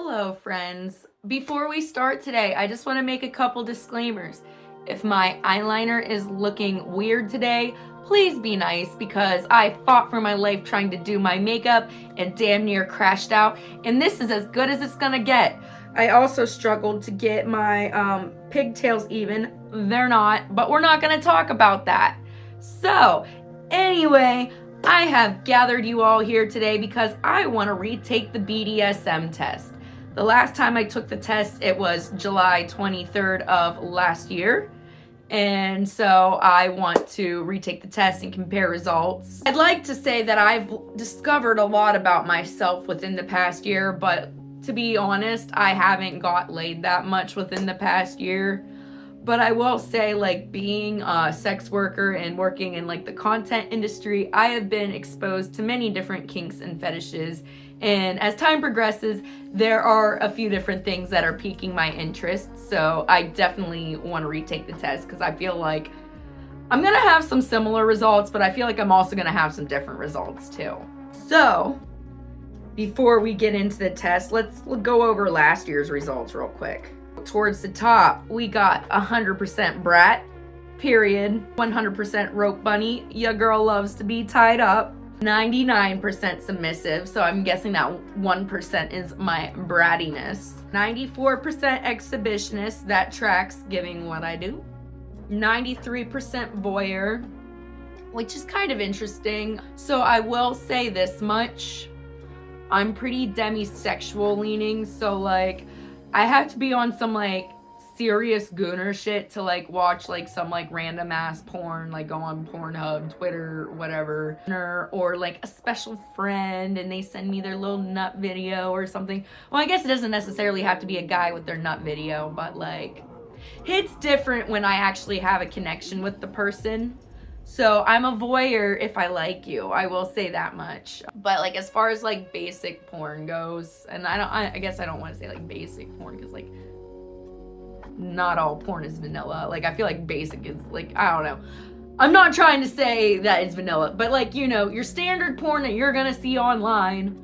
Hello, friends. Before we start today, I just want to make a couple disclaimers. If my eyeliner is looking weird today, please be nice because I fought for my life trying to do my makeup and damn near crashed out, and this is as good as it's gonna get. I also struggled to get my pigtails even. They're not, but we're not gonna talk about that. So, anyway, I have gathered you all here today because I want to retake the BDSM test. The last time I took the test, it was July 23rd of last year. And so I want to retake the test and compare results. I'd like to say that I've discovered a lot about myself within the past year, but to be honest, I haven't got laid that much within the past year. But I will say, like, being a sex worker and working in like the content industry, I have been exposed to many different kinks and fetishes. And as time progresses, there are a few different things that are piquing my interest. So I definitely want to retake the test because I feel like I'm going to have some similar results, but I feel like I'm also going to have some different results too. So before we get into the test, let's go over last year's results real quick. Towards the top, we got 100% brat, period. 100% rope bunny, your girl loves to be tied up. 99% submissive, so I'm guessing that 1% is my brattiness. 94% exhibitionist, that tracks giving what I do. 93% voyeur, which is kind of interesting. So I will say this much, I'm pretty demisexual leaning, so like I have to be on some like serious gooner shit to like watch like some like random ass porn, like go on Pornhub, Twitter, whatever, or like a special friend and they send me their little nut video or something. Well, I guess it doesn't necessarily have to be a guy with their nut video, but like it's different when I actually have a connection with the person. So I'm a voyeur if I like you, I will say that much. But like as far as like basic porn goes, and I guess I don't want to say like basic porn because like not all porn is vanilla. Like I feel like basic is like, I don't know. I'm not trying to say that it's vanilla, but like, you know, your standard porn that you're gonna see online,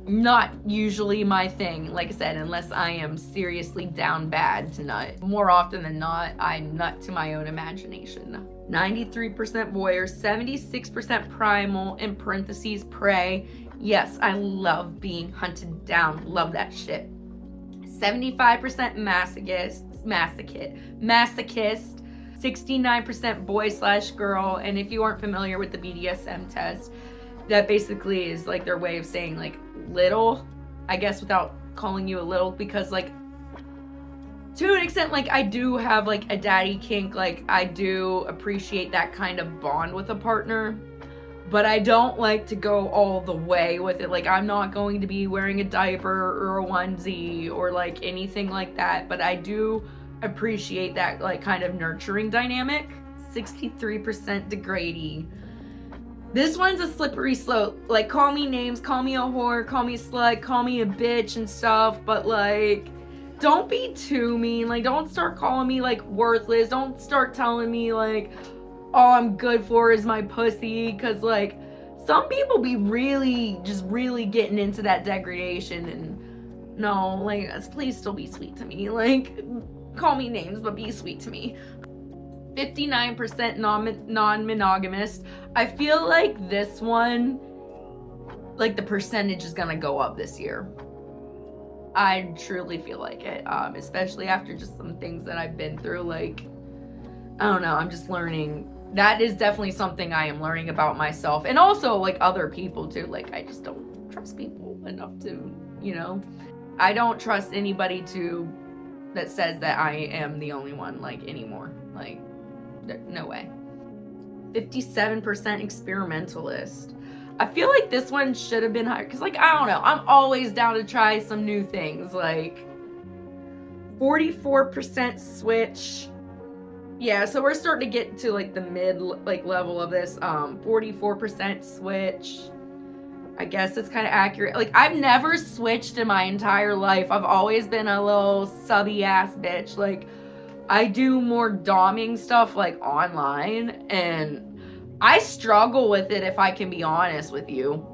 not usually my thing, like I said, unless I am seriously down bad to nut. More often than not, I nut to my own imagination. 93% voyeur, 76% primal, in parentheses, prey. Yes, I love being hunted down. Love that shit. 75% masochist, 69% boy/girl, and if you aren't familiar with the BDSM test, that basically is like their way of saying like little, I guess, without calling you a little, because like to an extent, like I do have like a daddy kink, like I do appreciate that kind of bond with a partner, but I don't like to go all the way with it. Like I'm not going to be wearing a diaper or a onesie or like anything like that, but I do appreciate that like kind of nurturing dynamic. 63% degrading. This one's a slippery slope. Like call me names, call me a whore, call me a slut, call me a bitch and stuff, but like don't be too mean. Like don't start calling me like worthless. Don't start telling me like all I'm good for is my pussy, because like some people be really getting into that degradation, and no, like please still be sweet to me. Like call me names but be sweet to me. 59% non-monogamous. I feel like this one, like the percentage is gonna go up this year. I truly feel like it, especially after just some things that I've been through. Like I don't know, I'm just learning. That is definitely something I am learning about myself, and also like other people too. Like I just don't trust people enough to, you know, I don't trust anybody that says that I am the only one like anymore. Like no way. 57% experimentalist. I feel like this one should have been higher because like I don't know, I'm always down to try some new things. Like 44% switch. Yeah, so we're starting to get to like the mid like level of this. 44% switch. I guess it's kind of accurate. Like I've never switched in my entire life. I've always been a little subby ass bitch. Like I do more doming stuff like online, and I struggle with it if I can be honest with you.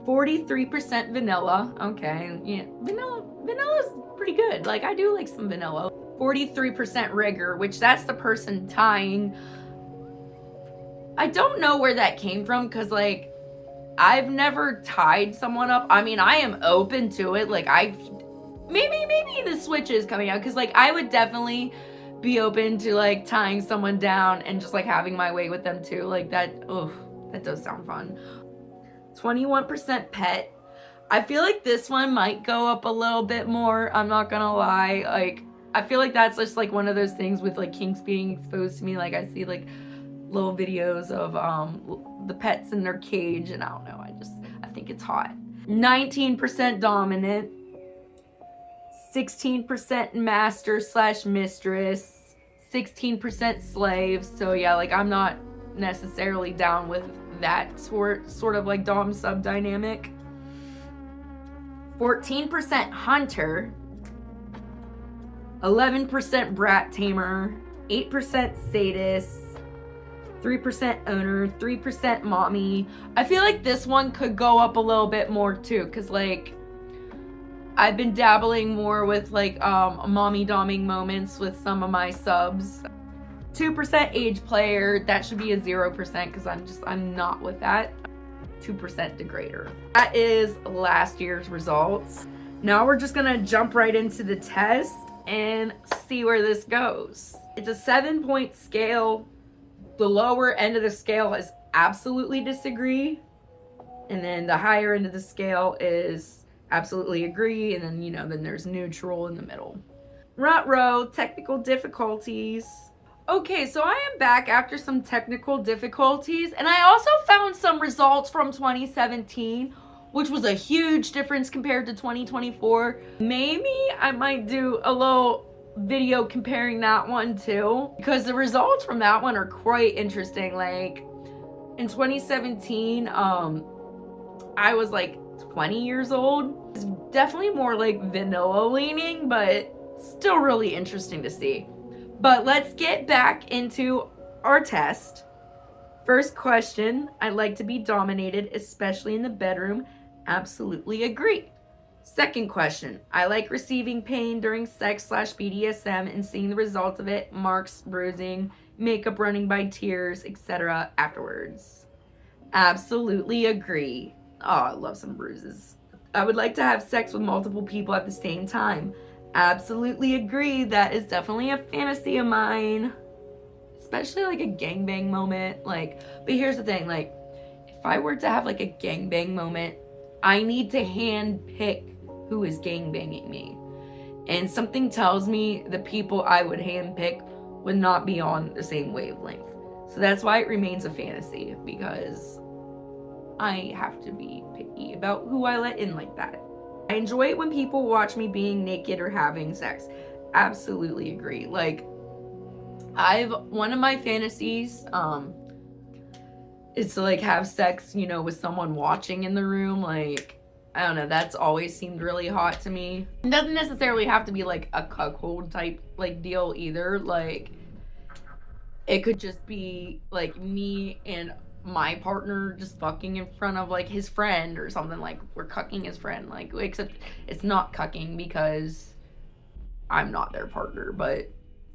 43% vanilla. Okay, yeah, vanilla's pretty good. Like, I do like some vanilla. 43% rigor, which that's the person tying. I don't know where that came from, because like I've never tied someone up. I mean, I am open to it. Like, maybe the switch is coming out, because like I would definitely be open to like tying someone down and just like having my way with them too. Like that, oh, that does sound fun. 21% pet. I feel like this one might go up a little bit more. I'm not gonna lie. Like, I feel like that's just like one of those things with like kinks being exposed to me. Like, I see like little videos of the pets in their cage, and I don't know. I think it's hot. 19% dominant. 16% master / mistress. 16% slaves. So yeah, like I'm not necessarily down with that sort of like dom sub dynamic. 14% hunter. 11% brat tamer. 8% sadist. 3% owner. 3% mommy. I feel like this one could go up a little bit more too, because like I've been dabbling more with like mommy doming moments with some of my subs. 2% age player. That should be a 0% because I'm not with that. 2% degrader. That is last year's results. Now we're just gonna jump right into the test and see where this goes. It's a 7-point scale. The lower end of the scale is absolutely disagree, and then the higher end of the scale is absolutely agree, and then then there's neutral in the middle. Row, technical difficulties. Okay, so I am back after some technical difficulties, and I also found some results from 2017, which was a huge difference compared to 2024. Maybe I might do a little video comparing that one too, because the results from that one are quite interesting. Like, in 2017, I was like 20 years old. It's definitely more like vanilla leaning, but still really interesting to see. But let's get back into our test. First question, I like to be dominated, especially in the bedroom. Absolutely agree. Second question, I like receiving pain during sex / BDSM and seeing the results of it, marks, bruising, makeup running by tears, etc. afterwards. Absolutely agree. Oh, I love some bruises. I would like to have sex with multiple people at the same time. Absolutely agree. That is definitely a fantasy of mine. Especially like a gangbang moment. Like, but here's the thing, like, if I were to have like a gangbang moment, I need to hand pick who is gangbanging me. And something tells me the people I would hand pick would not be on the same wavelength. So that's why it remains a fantasy, because I have to be picky about who I let in like that. I enjoy it when people watch me being naked or having sex. Absolutely agree. Like, one of my fantasies is to like have sex, with someone watching in the room. Like, I don't know, that's always seemed really hot to me. It doesn't necessarily have to be like a cuckold type like deal either. Like, it could just be like me and my partner just fucking in front of like his friend or something. Like, we're cucking his friend, like, except it's not cucking because I'm not their partner, but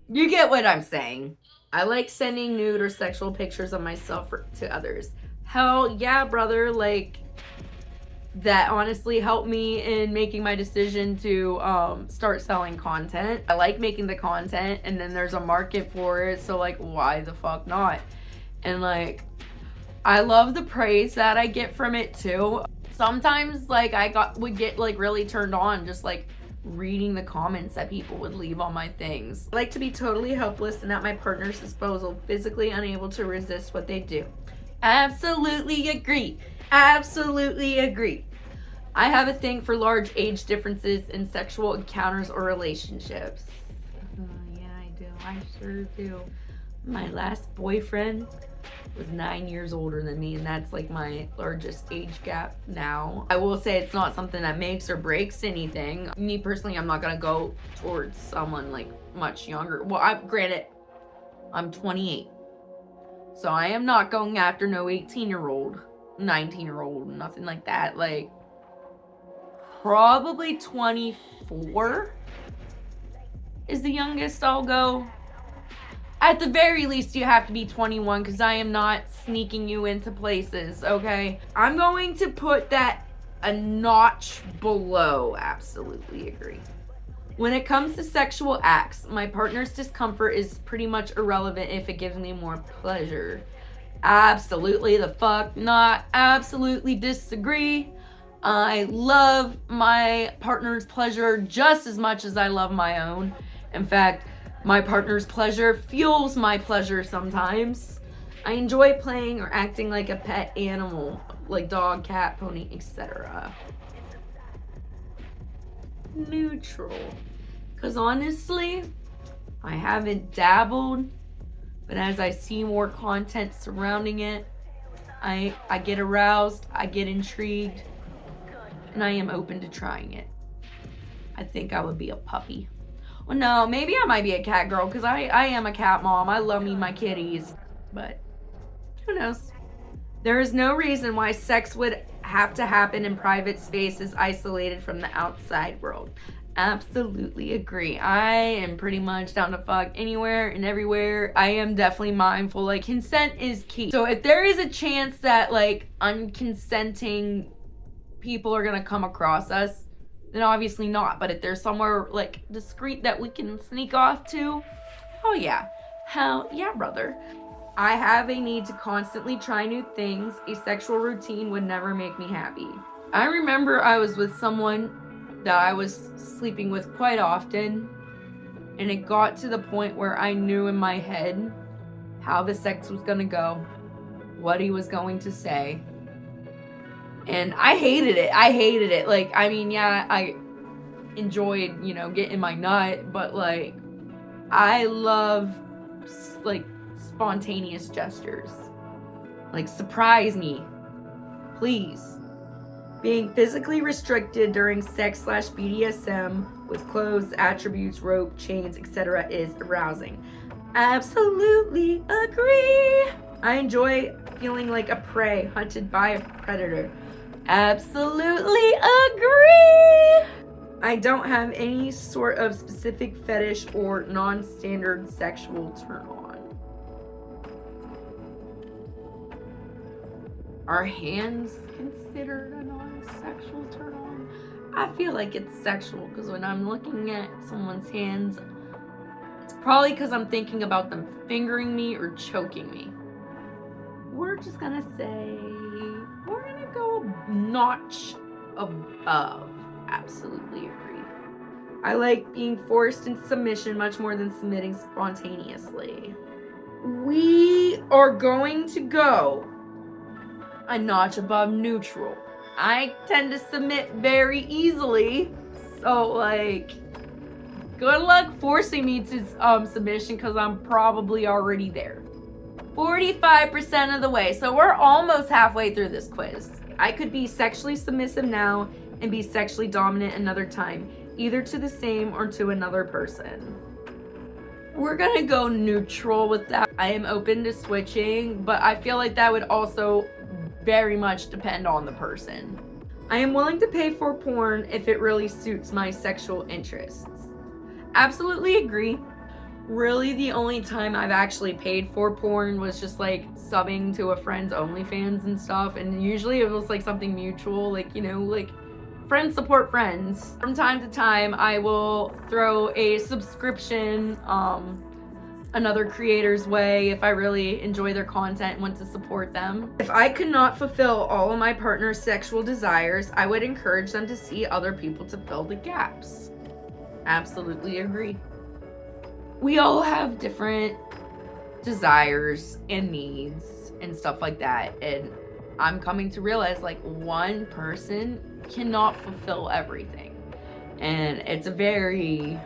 you get what I'm saying. I like sending nude or sexual pictures of myself to others. Hell yeah, brother. Like, that honestly helped me in making my decision to start selling content. I like making the content, and then there's a market for it, so like, why the fuck not? And like, I love the praise that I get from it too. Sometimes like would get like really turned on just like reading the comments that people would leave on my things. I like to be totally helpless and at my partner's disposal, physically unable to resist what they do. Absolutely agree. Absolutely agree. I have a thing for large age differences in sexual encounters or relationships. Yeah, I do. I sure do. My last boyfriend was 9 years older than me, and that's like my largest age gap now. I will say it's not something that makes or breaks anything. Me personally, I'm not gonna go towards someone like much younger. Well, granted, I'm 28, so I am not going after no 18-year-old. 19-year-old, nothing like that. Like, probably 24 is the youngest I'll go. At the very least, you have to be 21 because I am not sneaking you into places, okay? I'm going to put that a notch below absolutely agree. When it comes to sexual acts, my partner's discomfort is pretty much irrelevant if it gives me more pleasure. Absolutely the fuck not. Absolutely disagree. I love my partner's pleasure just as much as I love my own. In fact, my partner's pleasure fuels my pleasure sometimes. I enjoy playing or acting like a pet animal, like dog, cat, pony, etc. Neutral. Because honestly, I haven't dabbled, but as I see more content surrounding it, I get aroused, I get intrigued, and I am open to trying it. I think I would be a puppy. Well, no, maybe I might be a cat girl because I am a cat mom. I love me my kitties, but who knows? There is no reason why sex would have to happen in private spaces isolated from the outside world. Absolutely agree. I am pretty much down to fuck anywhere and everywhere. I am definitely mindful. Like, consent is key. So if there is a chance that like unconsenting people are gonna come across us, then obviously not. But if there's somewhere like discreet that we can sneak off to, oh yeah. Hell yeah, brother. I have a need to constantly try new things. A sexual routine would never make me happy. I remember I was with someone that I was sleeping with quite often, and it got to the point where I knew in my head how the sex was gonna go, what he was going to say, and I hated it. Like, I mean, yeah, I enjoyed, getting my nut, but like, I love like spontaneous gestures. Like, surprise me, please. Being physically restricted during sex/BDSM with clothes, attributes, rope, chains, etc. is arousing. Absolutely agree. I enjoy feeling like a prey hunted by a predator. Absolutely agree. I don't have any sort of specific fetish or non-standard sexual turn on. Are hands considered a non-sexual turn on? I feel like it's sexual because when I'm looking at someone's hands, it's probably because I'm thinking about them fingering me or choking me. We're just gonna say, we're gonna go a notch above. Absolutely agree. I like being forced into submission much more than submitting spontaneously. We are going to go a notch above neutral. I tend to submit very easily, so like, good luck forcing me to submission because I'm probably already there. 45% of the way, so we're almost halfway through this quiz. I could be sexually submissive now and be sexually dominant another time, either to the same or to another person. We're gonna go neutral with that. I am open to switching, but I feel like that would also very much depend on the person. I am willing to pay for porn if it really suits my sexual interests. Absolutely agree. Really, the only time I've actually paid for porn was just like subbing to a friend's OnlyFans and stuff, and usually it was like something mutual, like, like friends support friends. From time to time, I will throw a subscription another creator's way if I really enjoy their content and want to support them. If I could not fulfill all of my partner's sexual desires, I would encourage them to see other people to fill the gaps. Absolutely agree. We all have different desires and needs and stuff like that, and I'm coming to realize like one person cannot fulfill everything, and it's a very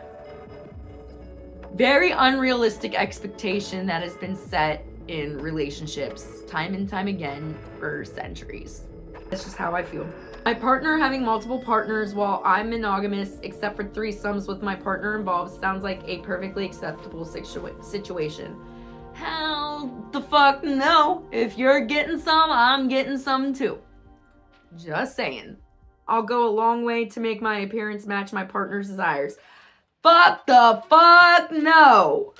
unrealistic expectation that has been set in relationships time and time again for centuries. That's just how I feel. My partner having multiple partners while I'm monogamous except for threesomes with my partner involved sounds like a perfectly acceptable situation. Hell hell the fuck no. If you're getting some, I'm getting some too. Just saying. I'll go a long way to make my appearance match my partner's desires. Fuck the fuck no.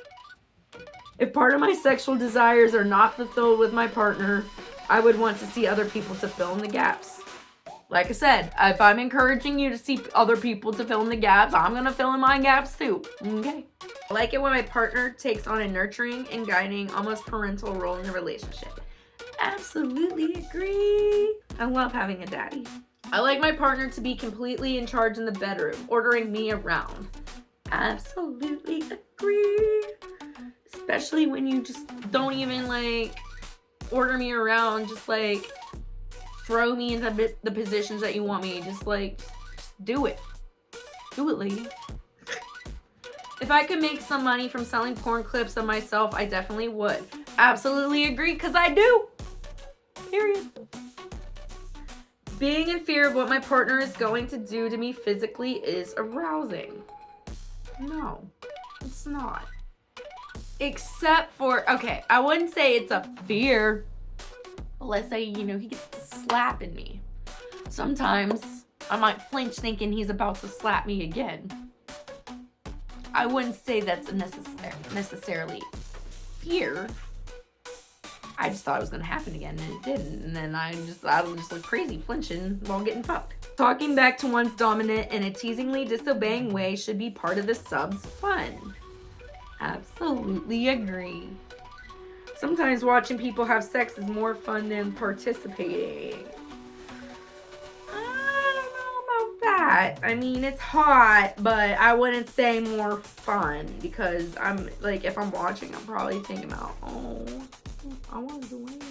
If part of my sexual desires are not fulfilled with my partner, I would want to see other people to fill in the gaps. Like I said, if I'm encouraging you to see other people to fill in the gaps, I'm gonna fill in my gaps too. Okay. I like it when my partner takes on a nurturing and guiding, almost parental role in the relationship. Absolutely agree. I love having a daddy. I like my partner to be completely in charge in the bedroom, ordering me around. Absolutely agree. Especially when you just don't even like order me around, just like throw me into the positions that you want me. Just do it. Do it, lady. If I could make some money from selling porn clips of myself, I definitely would. Absolutely agree, because I do. Period. Being in fear of what my partner is going to do to me physically is arousing. No, it's not. Except for, okay, I wouldn't say it's a fear. But let's say, he gets to slapping me. Sometimes I might flinch thinking he's about to slap me again. I wouldn't say that's necessarily fear. I just thought it was gonna happen again, and it didn't. And then I would just look crazy, flinching while getting fucked. Talking back to one's dominant in a teasingly disobeying way should be part of the sub's fun. Absolutely agree. Sometimes watching people have sex is more fun than participating. I don't know about that. I mean, it's hot, but I wouldn't say more fun, because I'm like, if I'm watching, I'm probably thinking about, oh, I want to do it,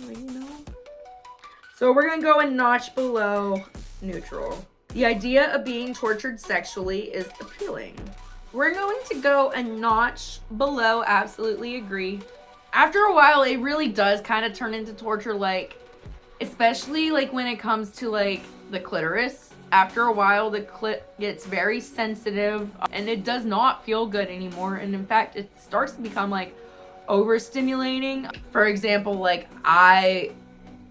So we're gonna go a notch below neutral. The idea of being tortured sexually is appealing. We're going to go a notch below absolutely agree. After a while, it really does kind of turn into torture, especially when it comes to the clitoris. After a while, the clit gets very sensitive and it does not feel good anymore. And in fact, it starts to become overstimulating. For example, I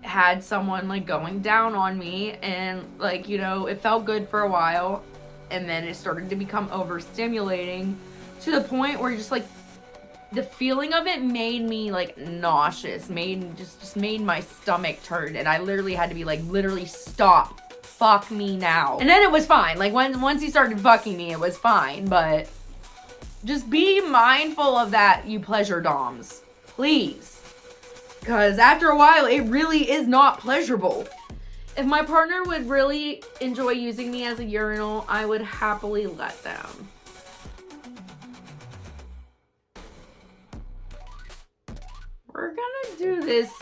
had someone going down on me, and it felt good for a while, and then it started to become overstimulating to the point where just the feeling of it made me nauseous, just made my stomach turn, and I literally had to be literally stop, fuck me now. And then it was fine. Once he started fucking me, it was fine. But just be mindful of that, you pleasure doms, please, because after a while it really is not pleasurable. If my partner would really enjoy using me as a urinal, I would happily let them. We're gonna do this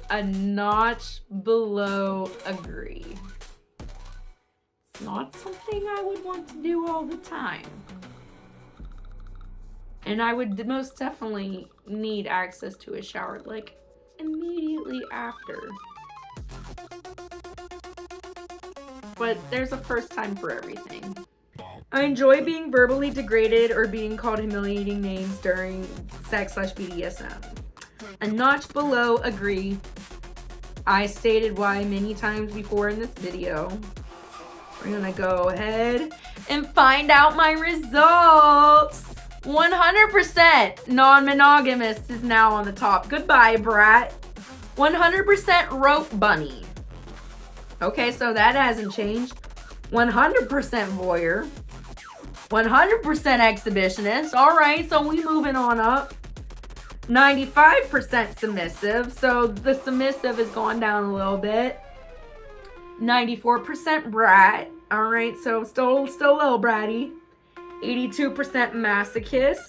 a notch below agree. It's not something I would want to do all the time. And I would most definitely need access to a shower, immediately after. But there's a first time for everything. I enjoy being verbally degraded or being called humiliating names during sex/BDSM. A notch below agree. I stated why many times before in this video. We're gonna go ahead and find out my results. 100% non-monogamous is now on the top. Goodbye, brat. 100% rope bunny. Okay, so that hasn't changed. 100% voyeur. 100% exhibitionist. All right, so we moving on up. 95% submissive. So the submissive has gone down a little bit. 94% brat. All right, so still a little bratty. 82% masochist.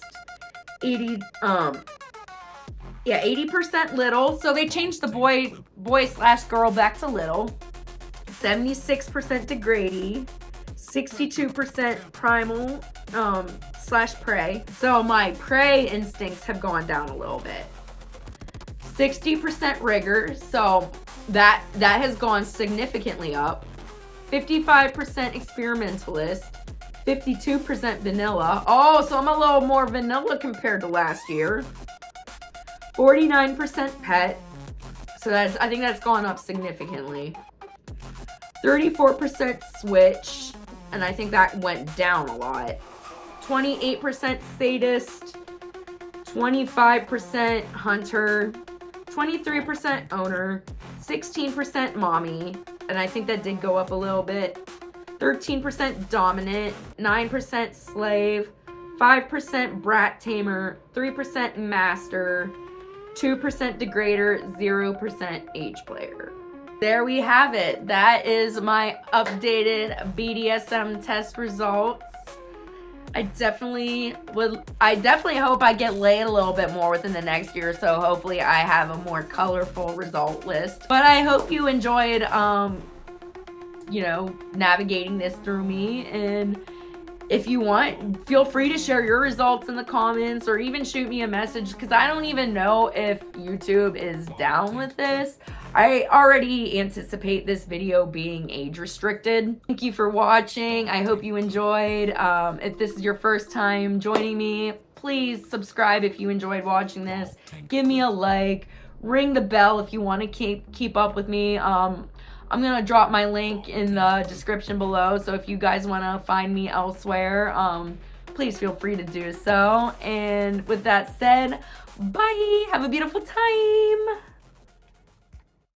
80% little. So they changed the boy/girl back to little. 76% degradee. 62% primal /prey. So my prey instincts have gone down a little bit. 60% rigor. So that has gone significantly up. 55% experimentalist. 52% vanilla. Oh, so I'm a little more vanilla compared to last year. 49% pet. So I think that's gone up significantly. 34% switch, and I think that went down a lot. 28% sadist, 25% hunter, 23% owner, 16% mommy, and I think that did go up a little bit. 13% dominant, 9% slave, 5% brat tamer, 3% master, 2% degrader, 0% age player. There we have it. That is my updated BDSM test results. I definitely hope I get laid a little bit more within the next year, so hopefully I have a more colorful result list. But I hope you enjoyed navigating this through me, and if you want, feel free to share your results in the comments or even shoot me a message, because I don't even know if YouTube is down with this. I already anticipate this video being age restricted. Thank you for watching. I hope you enjoyed. If this is your first time joining me, please subscribe if you enjoyed watching this. Give me a like. Ring the bell if you want to keep up with me. I'm going to drop my link in the description below, so if you guys want to find me elsewhere, please feel free to do so. And with that said, bye! Have a beautiful time!